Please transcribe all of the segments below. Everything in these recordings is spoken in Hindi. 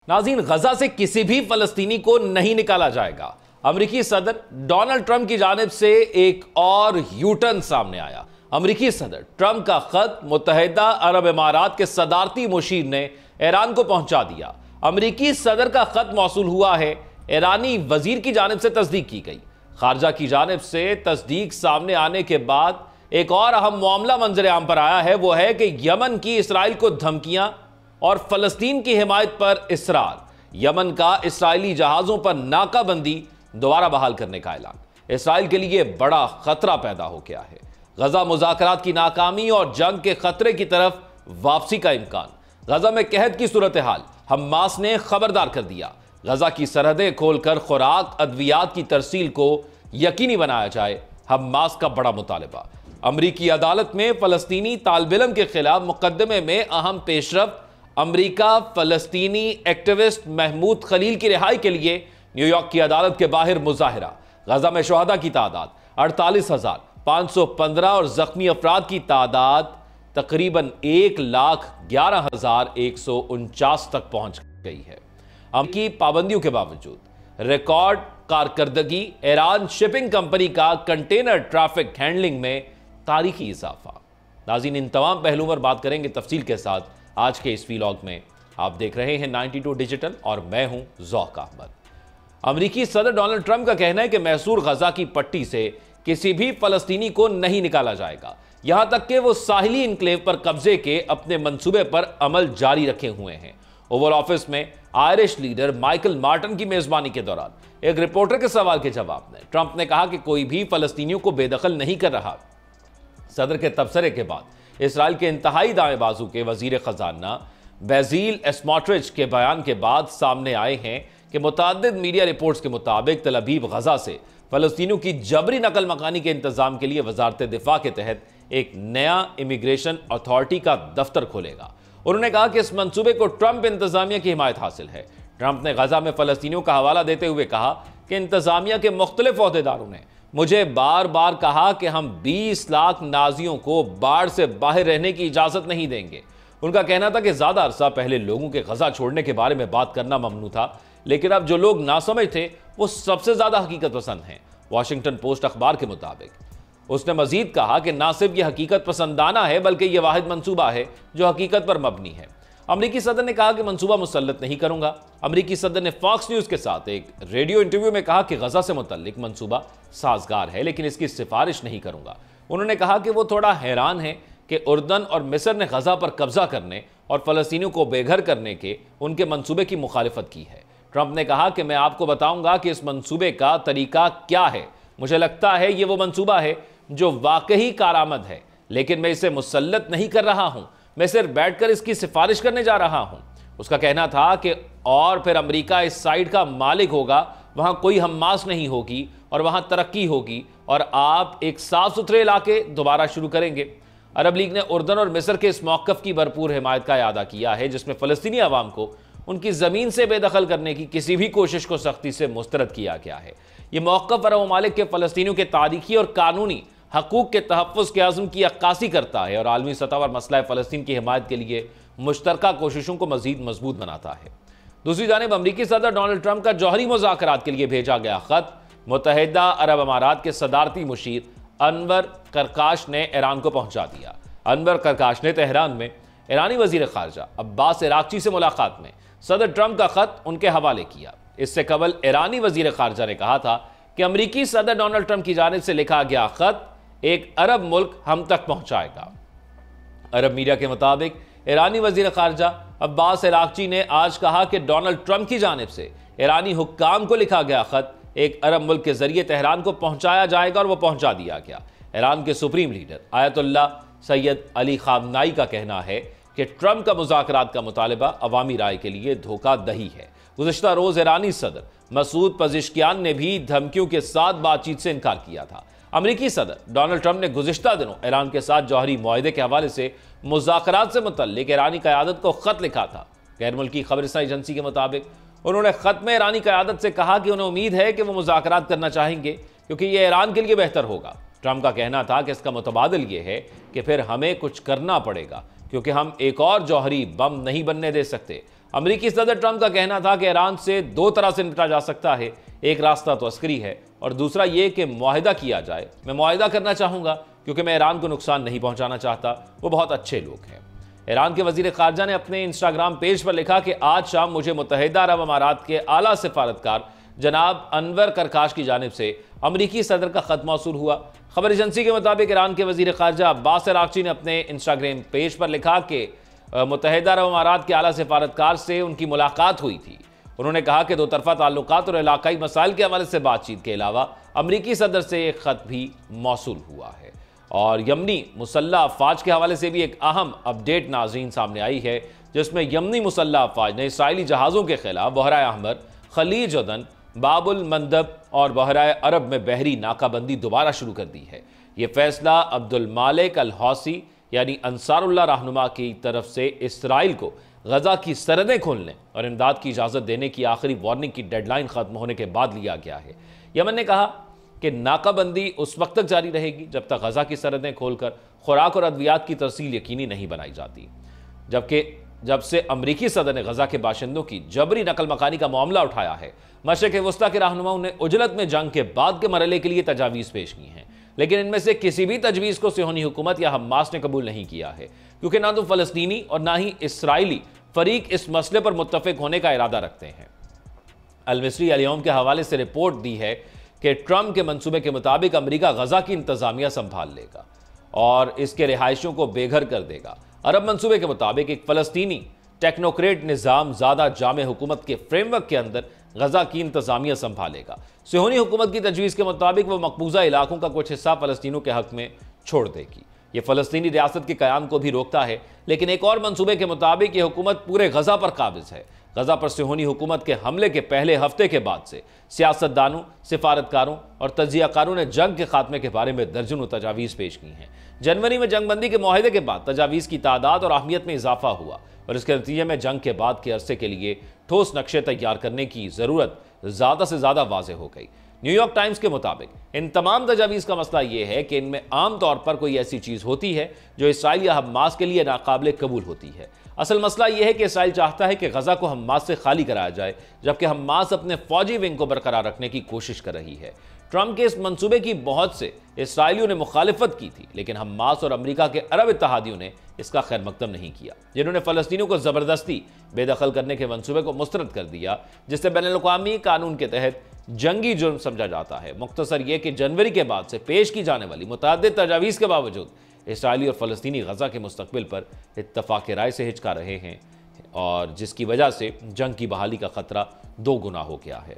नाज़रीन, गजा से किसी भी फलस्तीनी को नहीं निकाला जाएगा। अमेरिकी सदर डोनाल्ड ट्रंप की जानिब से एक और यूटर्न सामने आया। अमेरिकी सदर ट्रंप का खत मुत्तहिदा अरब इमारात के सदारती मुशीर ने ईरान को पहुंचा दिया। अमेरिकी सदर का खत मौसूल हुआ है, ईरानी वजीर की जानिब से तस्दीक की गई। खारजा की जानिब से तस्दीक सामने आने के बाद एक और अहम मामला मंजर आम पर आया है। वो है कि यमन की इसराइल को धमकियां और फलस्तीन की हिमायत पर इसरार। यमन का इसराइली जहाजों पर नाकाबंदी दोबारा बहाल करने का ऐलान इसराइल के लिए बड़ा खतरा पैदा हो गया है। गजा मुज़ाकरात की नाकामी और जंग के खतरे की तरफ वापसी का इम्कान। गजा में कहत की सूरत हाल हमास ने खबरदार कर दिया। गजा की सरहदें खोलकर खुराक अद्वियात की तरसील को यकीनी बनाया जाए, हमास का बड़ा मुतालबा। अमरीकी अदालत में फलस्तीनी तालिब-इल्म के खिलाफ मुकदमे में अहम पेशरफ। अमरीका फलस्तीनी एक्टिविस्ट महमूद खलील की रिहाई के लिए न्यूयॉर्क की अदालत के बाहर मुजाहिरा। गजा में शुहदा की तादाद 48,515 और जख्मी अफराद की तादाद तकरीबन 1,11,149 तक पहुंच गई है। अमरीकी पाबंदियों के बावजूद रिकॉर्ड कारकर्दगी। ईरान शिपिंग कंपनी का कंटेनर ट्रैफिक हैंडलिंग में तारीखी इजाफा। नाज़रीन, इन तमाम पहलुओं पर बात करेंगे तफसील के साथ आज के इस व्लॉग में। आप देख रहे हैं 92 डिजिटल और मैं हूं ज़ौक अहमद। अमेरिकी सदर डोनाल्ड ट्रंप का कहना है कि मैसूर गजा की पट्टी से किसी भी फलस्तीनी को नहीं निकाला जाएगा, यहां तक कि वो साहिली इनक्लेव पर कब्जे के अपने मंसूबे पर अमल जारी रखे हुए हैं। ओवल ऑफिस में आयरिश लीडर माइकल मार्टन की मेजबानी के दौरान एक रिपोर्टर के सवाल के जवाब में ट्रंप ने कहा कि कोई भी फलस्तीनियों को बेदखल नहीं कर रहा। सदर के तबसरे के बाद इसराइल के इंतहाई दाएं बाजू के वजीर खजाना बेजील स्मोट्रिच के बयान के बाद सामने आए हैं कि मुताद्दिद मीडिया रिपोर्ट्स के मुताबिक तल अवीव गजा से फलस्तीनियों की जबरी नकल मकानी के इंतजाम के लिए वजारत दिफा के तहत एक नया इमिग्रेशन अथॉरिटी का दफ्तर खोलेगा। उन्होंने कहा कि इस मंसूबे को ट्रंप इंतजामिया की हिमायत हासिल है। ट्रंप ने गजा में फलस्तीनियों का हवाला देते हुए कहा कि इंतजामिया के मुख्तलिफ ओहदेदारों ने मुझे बार बार कहा कि हम 20 लाख नाजियों को बाढ़ से बाहर रहने की इजाजत नहीं देंगे। उनका कहना था कि ज्यादा अरसा पहले लोगों के गजा छोड़ने के बारे में बात करना ममनू था, लेकिन अब जो लोग नासमझ थे वो सबसे ज्यादा हकीकत पसंद हैं। वॉशिंगटन पोस्ट अखबार के मुताबिक उसने मजीद कहा कि ना सिर्फ यह हकीकत पसंदाना है बल्कि यह वाहिद मंसूबा है जो हकीकत पर मबनी है। अमरीकी सदर ने कहा कि मंसूबा मुसल्लत नहीं करूंगा। अमरीकी सदर ने फॉक्स न्यूज के साथ एक रेडियो इंटरव्यू में कहा कि गजा से मुतल्लिक मंसूबा साजगार है लेकिन इसकी सिफारिश नहीं करूंगा। उन्होंने कहा कि वो थोड़ा हैरान है कि उर्दन और मिस्र ने गजा पर कब्जा करने और फलस्तीनियों को बेघर करने के उनके मंसूबे की मुखालिफत की है। ट्रंप ने कहा कि मैं आपको बताऊंगा कि इस मंसूबे का तरीका क्या है। मुझे लगता है ये वो मंसूबा है जो वाकई कारआमद है, लेकिन मैं इसे मुसल्लत नहीं कर रहा हूं, मैं सिर्फ बैठकर इसकी सिफारिश करने जा रहा हूं। उसका कहना था कि और फिर अमेरिका इस साइड का मालिक होगा, वहां कोई हमास नहीं होगी और वहां तरक्की होगी और आप एक साफ सुथरे इलाके दोबारा शुरू करेंगे। अरब लीग ने उर्दन और मिस्र के इस मौक़िफ़ की भरपूर हिमायत का इआदा किया है जिसमें फ़लस्तीनी अवाम को उनकी ज़मीन से बेदखल करने की किसी भी कोशिश को सख्ती से मुस्तरद किया गया है। यह मौक़िफ़ अरब ममालिक के फ़लस्तीनियों के तारीखी और कानूनी हकूक़ के तहफ़्फ़ुज़ के अज़्म की अक्कासी करता है और आलमी सतह पर मसला फ़लस्तीन की हिमायत के लिए मुश्तरका कोशिशों को मज़ीद मजबूत बनाता है। दूसरी जानिब अमरीकी सदर डोनाल्ड ट्रंप का जौहरी मुज़ाकरात के लिए भेजा गया ख़त मुत्तहिदा अरब अमारात के सदारती मुशीर अनवर करकाश ने ईरान को पहुंचा दिया। अनवर करकाश ने तेहरान में ईरानी वज़ीर ख़ारजा अब्बास इराक़ची से मुलाकात में सदर ट्रंप का ख़त उनके हवाले किया। इससे कबल ईरानी वज़ीर ख़ारजा ने कहा था कि अमरीकी सदर डोनाल्ड ट्रंप की जानिब से लिखा गया ख़त एक अरब मुल्क हम तक पहुंचाएगा। अरब मीडिया के मुताबिक ईरानी वज़ीर ख़ारजा अब्बास इराक़ची ने आज कहा कि डोनाल्ड ट्रंप की जानिब से ईरानी हुक्काम को लिखा गया ख़त एक अरब मुल्क के जरिए तेहरान को पहुंचाया जाएगा और वह पहुंचा दिया गया। ईरान के supreme leader Ayatollah Syed Ali खामनाई का कहना है कि ट्रंप का मुज़ाकरात का मुतालबा अवामी राय के लिए धोखादही है। गुज़िश्ता रोज़ ईरानी सदर मसूद पज़िश्कियान ने भी धमकियों के साथ बातचीत से इनकार किया था। अमरीकी सदर डोनाल्ड ट्रंप ने गुज़िश्ता दिनों ईरान के साथ जौहरी मुआहदे के हवाले से मुज़ाकरात से मुतल्लिक ईरानी क़यादत को ख़त लिखा था। गैर मुल्की खबरसां एजेंसी के मुताबिक उन्होंने ख़त में ईरानी क़यादत से कहा कि उन्हें उम्मीद है कि वो मुज़ाकरात करना चाहेंगे क्योंकि यह ईरान के लिए बेहतर होगा। ट्रंप का कहना था कि इसका मुतबादिल ये है कि फिर हमें कुछ करना पड़ेगा क्योंकि हम एक और जौहरी बम नहीं बनने दे सकते। अमेरिकी सदर ट्रंप का कहना था कि ईरान से दो तरह से निपटा जा सकता है, एक रास्ता तो अस्करी है और दूसरा यह कि मुआहिदा किया जाए। मैं मुआहिदा करना चाहूंगा क्योंकि मैं ईरान को नुकसान नहीं पहुंचाना चाहता, वो बहुत अच्छे लोग हैं। ईरान के वजीर खारजा ने अपने इंस्टाग्राम पेज पर लिखा कि आज शाम मुझे मुत्तहिदा अरब अमारात के आला सिफारतकार जनाब अनवर करकाश की जानिब से अमरीकी सदर का खत मौसूल हुआ। खबर एजेंसी के मुताबिक ईरान के वजीर खारजा अब्बास अरागची ने अपने इंस्टाग्राम पेज पर लिखा कि मुत्तहिदा अरब अमारात के आला सिफारतकार से उनकी मुलाकात हुई थी। उन्होंने कहा कि दो तरफा ताल्लुकात और इलाकाई मसाइल के हवाले से बातचीत के अलावा अमरीकी सदर से एक खत भी मौसूल हुआ है। और यमनी मुसल्लह अफवाज के हवाले से भी एक अहम अपडेट नाज़रीन सामने आई है, जिसमें यमनी मुसल्लह अफवाज ने इसराइली जहाज़ों के खिलाफ बहराए अहमर, खलीज उदन, बाबुल मंदब और बहराए अरब में बहरी नाकाबंदी दोबारा शुरू कर दी है। यह फैसला अब्दुल मालिक अल हौसी यानी अंसारुल्लाह रहनुमा की तरफ से इसराइल को गजा की सरहदें खोलने और इमदाद की इजाज़त देने की आखिरी वार्निंग की डेडलाइन खत्म होने के बाद लिया गया है। यमन ने कहा कि नाकाबंदी उस वक्त तक जारी रहेगी जब तक गजा की सरहदें खोलकर खुराक और अद्वियात की तरसील यकीनी नहीं बनाई जाती। जब से अमरीकी सदर ने गजा के बाशिंदों की जबरी नकल मकानी का मामला उठाया है, मशरिक़ वस्ता के रहनुमाओं ने उजलत में जंग के बाद के मरहले के लिए तजावीज़ पेश की हैं, लेकिन इनमें से किसी भी तजवीज़ को सिहोनी हुकूमत या हमास ने कबूल नहीं किया है, क्योंकि ना तो फ़लस्तीनी और ना ही इसराइली फरीक इस मसले पर मुत्तफ़िक होने का इरादा रखते हैं। अल मिस्री अल यौम के हवाले से रिपोर्ट दी है कि ट्रंप के मंसूबे के मुताबिक अमरीका गजा की इंतजामिया संभाल लेगा और इसके रिहायशियों को बेघर कर देगा। अरब मंसूबे के मुताबिक एक फ़लस्तीनी टेक्नोक्रेट निज़ाम ज़्यादा जामे हुकूमत के फ्रेमवर्क के अंदर गजा की इंतजामिया संभालेगा। सिहोनी हुकूमत की तजवीज़ के मुताबिक वह मकबूजा इलाकों का कुछ हिस्सा फ़लस्तीनियों के हक में छोड़ देगी। यह फ़लस्तीनी रियासत के क़याम को भी रोकता है, लेकिन एक और मंसूबे के मुताबिक यह हुकूमत पूरे गजा पर काबिज़ है। गजा पर सिहोनी हुकूमत के हमले के पहले हफ्ते के बाद से सियासतदानों, सिफारतकारों और तजियाकारों ने जंग के खात्मे के बारे में दर्जनों तजावीज़ पेश की हैं। जनवरी में जंगबंदी के मुआहदे के बाद तजावीज़ की तादाद और अहमियत में इजाफा हुआ और इसके नतीजे में जंग के बाद के अरसे के लिए ठोस नक्शे तैयार करने की ज़रूरत ज़्यादा से ज़्यादा वाज़ेह हो गई। न्यूयॉर्क टाइम्स के मुताबिक इन तमाम तजावीज़ का मसला यह है कि इनमें आम तौर पर कोई ऐसी चीज़ होती है जो इसराइल या हमास के लिए नाकाबिले कबूल होती है। असल मसला यह है कि इसराइल चाहता है कि गजा को हमास से खाली कराया जाए, जबकि हमास अपने फौजी विंग को बरकरार रखने की कोशिश कर रही है। ट्रंप के इस मंसूबे की बहुत से इसराइलियों ने मुखालिफत की थी, लेकिन हमास और अमेरिका के अरब इत्तेहादियों ने इसका खैर मकदम नहीं किया, जिन्होंने फ़लस्तीनियों को ज़बरदस्ती बेदखल करने के मंसूबे को मुस्तरद कर दिया, जिससे बैनुल-अक़वामी कानून के तहत जंगी जुर्म समझा जाता है। मुख्तसर यह कि जनवरी के बाद से पेश की जाने वाली मुतअद्दिद तजावीज़ के बावजूद इसराइली और फ़लस्तीनी गजा के मुस्तकबिल पर इत्तफ़ाक़ राय से हिचका रहे हैं और जिसकी वजह से जंग की बहाली का खतरा दो गुना हो गया है।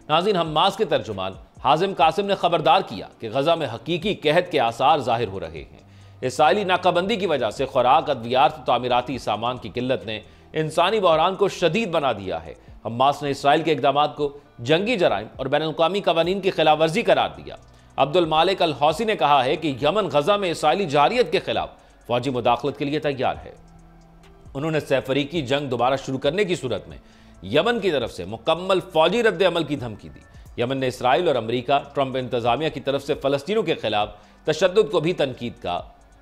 नाज़रीन, हमास के तर्जुमान हाजिम कासिम ने खबरदार किया कि गजा में हकीकी कहत के आसार जाहिर हो रहे हैं। इसराइली नाकाबंदी की वजह से खुराक, अद्वियात, तामीराती सामान की किल्लत ने इंसानी बहरान को शदीद बना दिया है। हमास ने इसराइल के इक़दामात को जंगी जराइम और बैनुल-अक़वामी कवानीन की खिलाफ वर्जी करार दिया। अब्दुल मालिक अल हौसी ने कहा है कि यमन गजा में इसराइली जारियत के खिलाफ फौजी मुदाखलत के लिए तैयार है। उन्होंने सैफरीकी जंग दोबारा शुरू करने की सूरत में यमन की तरफ से मुकम्मल फौजी रद्द अमल की धमकी दी। यमन ने इसराइल और अमेरिका ट्रंप इंतजामिया की तरफ से फ़लस्तीनियों के खिलाफ तशद्दुद को भी तनकीद का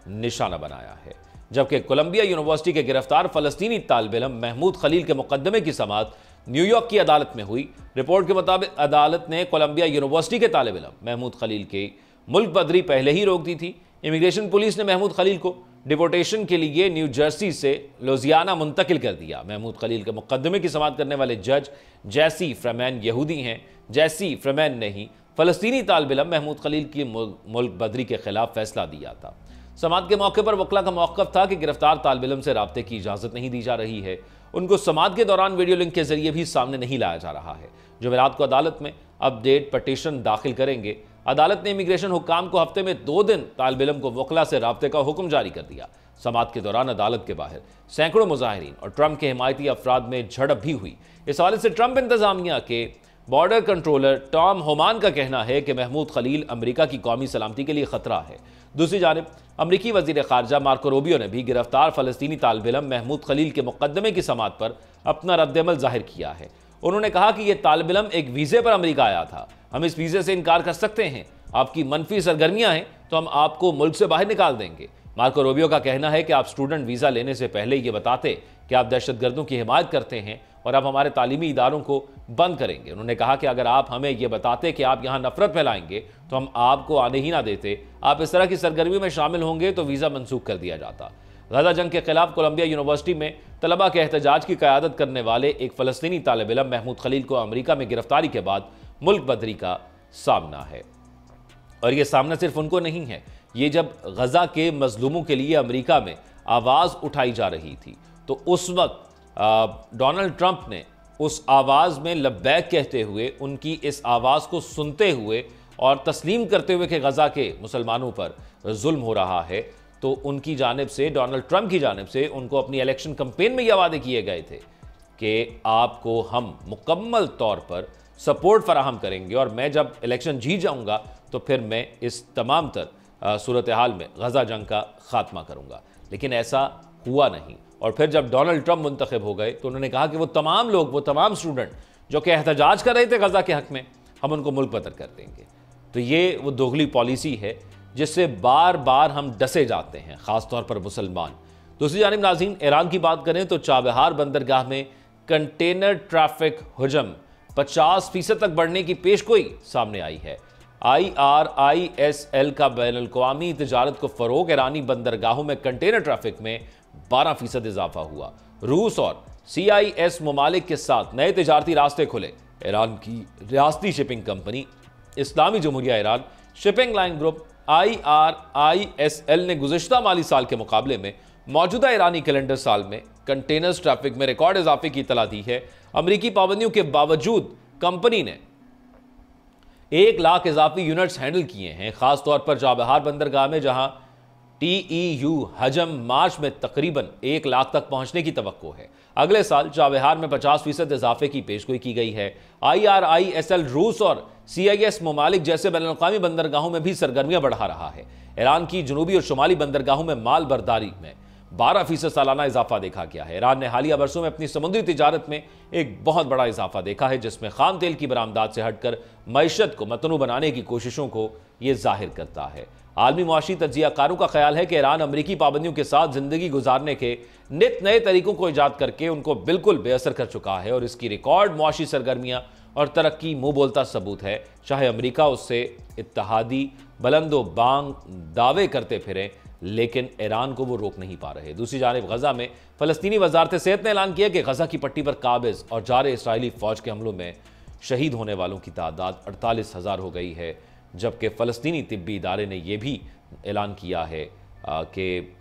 निशाना बनाया है। जबकि कोलंबिया यूनिवर्सिटी के गिरफ्तार फ़लस्तीनी तालिब इल्म महमूद खलील के मुकदमे की समाअत न्यूयॉर्क की अदालत में हुई। रिपोर्ट के मुताबिक अदालत ने कोलंबिया यूनिवर्सिटी के तालिब इल्म महमूद खलील के मुल्क बदरी पहले ही रोक दी थी। इमिग्रेशन पुलिस ने महमूद खलील को डिपोर्टेशन के लिए न्यू जर्सी से लुजियाना मुंतकिल कर दिया। महमूद खलील के मुकदमे की समाअत करने वाले जज जैसी फ्रेमैन यहूदी हैं। जैसी फ्रेमैन ने ही फ़लस्तीनी तालिब इल्म महमूद खलील की मुल्क बदरी के खिलाफ फैसला दिया था। समाअत के मौके पर वकला का मौक़िफ़ था कि गिरफ्तार तालिब इल्म से राब्ते की इजाज़त नहीं दी जा रही है। उनको समाअत के दौरान वीडियो लिंक के जरिए भी सामने नहीं लाया जा रहा है। जुमेरात को अदालत में अपडेट पटिशन दाखिल करेंगे। अदालत ने इमिग्रेशन हुक्काम को हफ्ते में 2 दिन तालिब इल्म को वकला से राब्ते का हुक्म जारी कर दिया। समाअत के दौरान अदालत के बाहर सैकड़ों मुजाहिरीन और ट्रंप के हिमायती अफराद में झड़प भी हुई। इस हवाले से ट्रंप इंतजामिया के बॉर्डर कंट्रोलर टॉम होमान का कहना है कि महमूद खलील अमेरिका की कौमी सलामती के लिए खतरा है। दूसरी जानिब अमरीकी वजीर खारजा मार्को रूबियो ने भी गिरफ्तार फ़लस्तीनी तालिब इल्म महमूद खलील के मुकदमे की समाअत पर अपना रद्दअमल जाहिर किया है। उन्होंने कहा कि यह तालिब इल्म एक वीज़े पर अमेरिका आया था, हम इस वीज़े से इनकार कर सकते हैं। आपकी मनफी सरगर्मियां हैं तो हम आपको मुल्क से बाहर निकाल देंगे। मार्को रूबियो का कहना है कि आप स्टूडेंट वीज़ा लेने से पहले ये बताते कि आप दहशतगर्दों की हिमायत करते हैं और अब हमारे तालीमी इदारों को बंद करेंगे। उन्होंने कहा कि अगर आप हमें यह बताते कि आप यहाँ नफरत फैलाएंगे तो हम आपको आने ही ना देते। आप इस तरह की सरगर्मी में शामिल होंगे तो वीज़ा मनसूख कर दिया जाता। गजा जंग के खिलाफ कोलंबिया यूनिवर्सिटी में तलबा के एहतजाज की क़यादत करने वाले एक फ़लस्तीनी तालिब इल्म महमूद खलील को अमेरिका में गिरफ्तारी के बाद मुल्क बदरी का सामना है। और यह सामना सिर्फ उनको नहीं है, ये जब गजा के मजलूमों के लिए अमेरिका में आवाज़ उठाई जा रही थी तो उस वक्त डोनाल्ड ट्रंप ने उस आवाज़ में लब्बैक कहते हुए, उनकी इस आवाज़ को सुनते हुए और तस्लीम करते हुए कि गजा के मुसलमानों पर जुल्म हो रहा है, तो उनकी जानिब से, डोनाल्ड ट्रंप की जानिब से उनको अपनी इलेक्शन कैंपेन में यह वादे किए गए थे कि आपको हम मुकम्मल तौर पर सपोर्ट फराहम करेंगे और मैं जब इलेक्शन जीत जाऊंगा तो फिर मैं इस तमाम तर सूरत हाल में गजा जंग का खात्मा करूंगा। लेकिन ऐसा हुआ नहीं। और फिर जब डोनाल्ड ट्रंप मुंतखब हो गए तो उन्होंने कहा कि वो तमाम लोग, वो तमाम स्टूडेंट जो कि एहतजाज कर रहे थे गजा के हक में, हम उनको मुल्क बदर कर देंगे। तो ये वो दोगली पॉलिसी है जिससे बार बार हम डसे जाते हैं, ख़ासतौर पर मुसलमान। दूसरी जानिब नाज़रीन, ईरान की बात करें तो चाबहार बंदरगाह में कंटेनर ट्रैफिक हुजम 50% तक बढ़ने की पेशगोई सामने आई है। IRISL का बैनुल-अक़वामी तिजारत को फ़रोग़, ईरानी बंदरगाहों में कंटेनर ट्रैफिक में 12% इजाफा हुआ। रूस और CIS ममालिक के साथ नए तिजारती रास्ते खुले। ईरान की रियासती शिपिंग कंपनी इस्लामी जमहूरिया Iran shipping line group IRISL ने गुज़िश्ता माली साल के मुकाबले में मौजूदा ईरानी कैलेंडर साल में कंटेनर्स ट्रैफिक में रिकॉर्ड इजाफे की इतला दी है। अमरीकी पाबंदियों के बावजूद कंपनी ने 1 लाख इजाफी यूनिट्स हैंडल किए हैं, खासतौर पर चाबहार बंदरगाह में, जहां TEU हजम मार्च में तकरीबन 1 लाख तक पहुंचने की तवक्को है। अगले साल चाबहार में 50% इजाफे की पेशगोई की गई है। IRISL रूस और CIS ममालिक जैसे बैनुल-अक़वामी बंदरगाहों में भी सरगर्मियां बढ़ा रहा है। ईरान की जनूबी और शुमाली बंदरगाहों में माल बर्दारी में 12% सालाना इजाफा देखा गया है। ईरान ने हालिया बरसों में अपनी समुद्री तिजारत में एक बहुत बड़ा इजाफा देखा है, जिसमें खाम तेल की बरामदात से हटकर मईशत को मतनू बनाने की कोशिशों को यह जाहिर करता है। आलमी मुआशी तज्जियाकारों का ख्याल है कि ईरान अमरीकी पाबंदियों के साथ जिंदगी गुजारने के नित नए तरीकों को ईजाद करके उनको बिल्कुल बेअसर कर चुका है और इसकी रिकॉर्ड मुआशी सरगर्मियां और तरक्की मुंह बोलता सबूत है। चाहे अमरीका उससे इत्तहादी बुलंदो बांग दावे करते फिरें, लेकिन ईरान को वो रोक नहीं पा रहे। दूसरी जानिब गजा में फ़लस्तीनी वजारत सेहत ने ऐलान किया कि गजा की पट्टी पर काबिज और जारे इसराइली फ़ौज के हमलों में शहीद होने वालों की तादाद 48,000 हो गई है, जबकि फ़लस्तीनी तिब्बी इदारे ने यह भी ऐलान किया है कि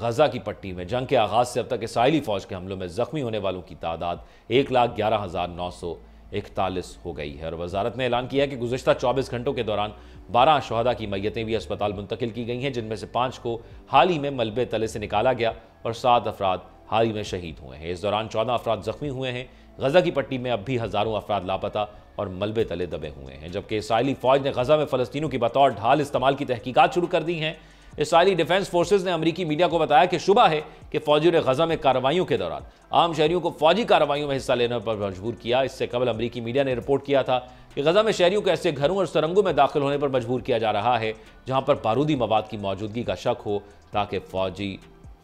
गजा की पट्टी में जंग के आगाज़ से अब तक इसराइली फ़ौज के हमलों में ज़ख्मी होने वालों की तादाद 1,11,941 हो गई है। और वजारत ने ऐलान किया है कि गुज़िश्ता 24 घंटों के दौरान 12 शहदा की मैयतें भी अस्पताल मुंतकिल की गई हैं, जिनमें से 5 को हाल ही में मलबे तले से निकाला गया और 7 अफराद हाल ही में शहीद हुए हैं। इस दौरान 14 अफराद जख्मी हुए हैं। गजा की पट्टी में अब भी हज़ारों अफराद लापता और मलबे तले दबे हुए हैं, जबकि इसराइली फ़ौज ने गजा में फ़लस्तीनियों की बतौर ढाल इस्तेमाल की तहकीकात शुरू कर दी हैं। इसराइली डिफेंस फोर्सेज ने अमरीकी मीडिया को बताया कि शुबा है कि फौजियों ने गजा में कार्रवाइयों के दौरान आम शहरियों को फौजी कार्रवाइयों में हिस्सा लेने पर मजबूर किया। इससे कबल अमरीकी मीडिया ने रिपोर्ट किया था कि गजा में शहरियों को ऐसे घरों और सुरंगों में दाखिल होने पर मजबूर किया जा रहा है जहां पर बारूदी मवाद की मौजूदगी का शक हो, ताकि फौजी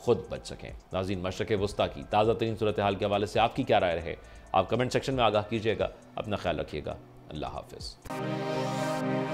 खुद बच सकें। नाज़रीन, मशरक़ वस्ता की ताज़ा तरीन सूरत हाल के हवाले से आपकी क्या राय रहे, आप कमेंट सेक्शन में आगाह कीजिएगा। अपना ख्याल रखिएगा। अल्लाह हाफ़िज़।